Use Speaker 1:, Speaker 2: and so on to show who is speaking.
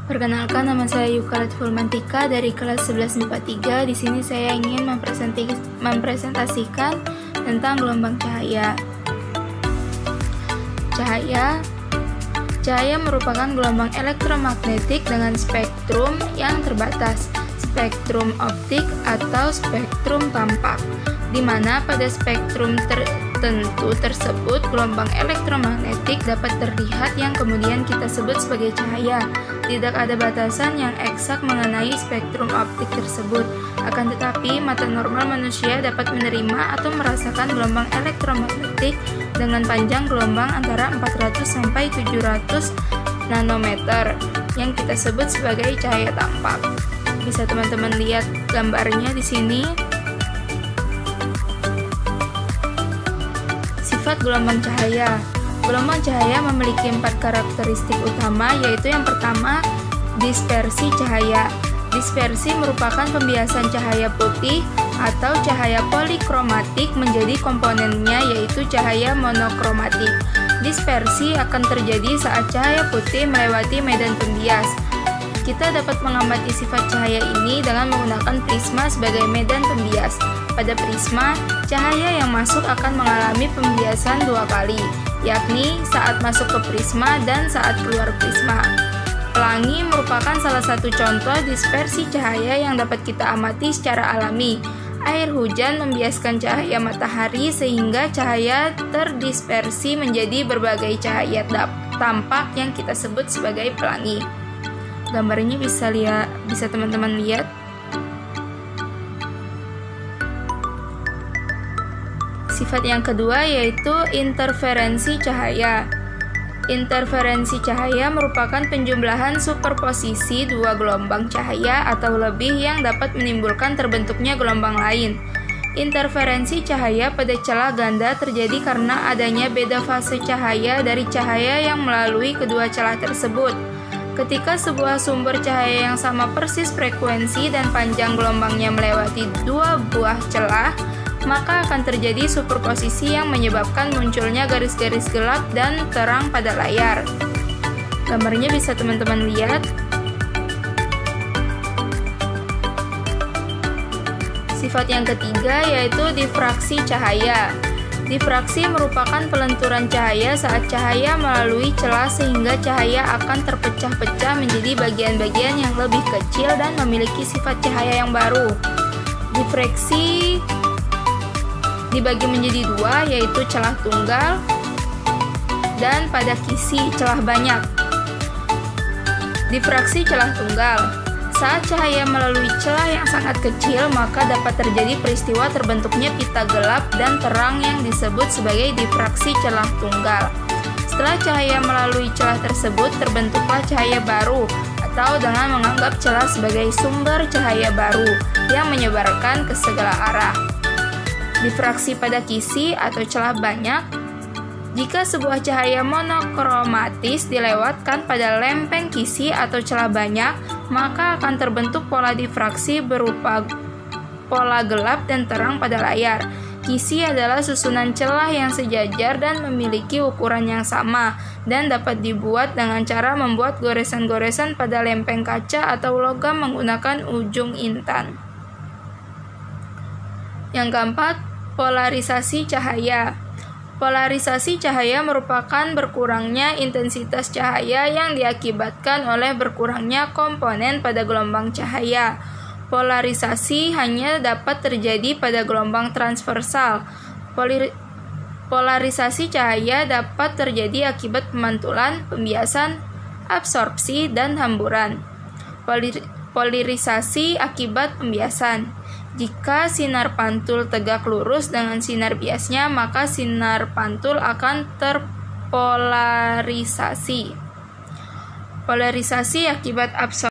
Speaker 1: Perkenalkan, nama saya Yukaret Fulmantika dari kelas 11 MIPA 3. Di sini saya ingin mempresentasikan tentang gelombang cahaya. Cahaya merupakan gelombang elektromagnetik dengan spektrum yang terbatas, spektrum optik atau spektrum tampak, di mana pada spektrum tertentu tersebut gelombang elektromagnetik dapat terlihat yang kemudian kita sebut sebagai cahaya. Tidak ada batasan yang eksak mengenai spektrum optik tersebut. Akan tetapi, mata normal manusia dapat menerima atau merasakan gelombang elektromagnetik dengan panjang gelombang antara 400 sampai 700 nanometer yang kita sebut sebagai cahaya tampak. Bisa teman-teman lihat gambarnya di sini. Sifat gelombang cahaya. Gelombang cahaya memiliki 4 karakteristik utama, yaitu yang pertama, dispersi cahaya. Dispersi merupakan pembiasan cahaya putih atau cahaya polikromatik menjadi komponennya, yaitu cahaya monokromatik. Dispersi akan terjadi saat cahaya putih melewati medan pembias. Kita dapat mengamati sifat cahaya ini dengan menggunakan prisma sebagai medan pembias. Pada prisma, cahaya yang masuk akan mengalami pembiasan 2 kali, yakni saat masuk ke prisma dan saat keluar prisma. Pelangi merupakan salah satu contoh dispersi cahaya yang dapat kita amati secara alami. Air hujan membiaskan cahaya matahari sehingga cahaya terdispersi menjadi berbagai cahaya tampak yang kita sebut sebagai pelangi. Gambarnya bisa teman-teman lihat. Sifat yang kedua yaitu interferensi cahaya. Interferensi cahaya merupakan penjumlahan superposisi 2 gelombang cahaya atau lebih yang dapat menimbulkan terbentuknya gelombang lain. Interferensi cahaya pada celah ganda terjadi karena adanya beda fase cahaya dari cahaya yang melalui kedua celah tersebut. Ketika sebuah sumber cahaya yang sama persis frekuensi dan panjang gelombangnya melewati 2 buah celah, maka akan terjadi superposisi yang menyebabkan munculnya garis-garis gelap dan terang pada layar. Gambarnya bisa teman-teman lihat. Sifat yang ketiga yaitu difraksi cahaya. Difraksi merupakan pelenturan cahaya saat cahaya melalui celah sehingga cahaya akan terpecah-pecah menjadi bagian-bagian yang lebih kecil dan memiliki sifat cahaya yang baru. Difraksi dibagi menjadi 2, yaitu celah tunggal dan pada kisi celah banyak. Difraksi celah tunggal. Saat cahaya melalui celah yang sangat kecil, maka dapat terjadi peristiwa terbentuknya pita gelap dan terang yang disebut sebagai difraksi celah tunggal. Setelah cahaya melalui celah tersebut, terbentuklah cahaya baru, atau dengan menganggap celah sebagai sumber cahaya baru yang menyebarkan ke segala arah. Difraksi pada kisi atau celah banyak. Jika sebuah cahaya monokromatis dilewatkan pada lempeng kisi atau celah banyak, maka akan terbentuk pola difraksi berupa pola gelap dan terang pada layar. Kisi adalah susunan celah yang sejajar dan memiliki ukuran yang sama, dan dapat dibuat dengan cara membuat goresan-goresan pada lempeng kaca atau logam menggunakan ujung intan. Yang keempat, polarisasi cahaya. Polarisasi cahaya merupakan berkurangnya intensitas cahaya yang diakibatkan oleh berkurangnya komponen pada gelombang cahaya. Polarisasi hanya dapat terjadi pada gelombang transversal. Polarisasi cahaya dapat terjadi akibat pemantulan, pembiasan, absorpsi, dan hamburan. Polarisasi akibat pembiasan. Jika sinar pantul tegak lurus dengan sinar biasnya, maka sinar pantul akan terpolarisasi. Polarisasi akibat absorpsi.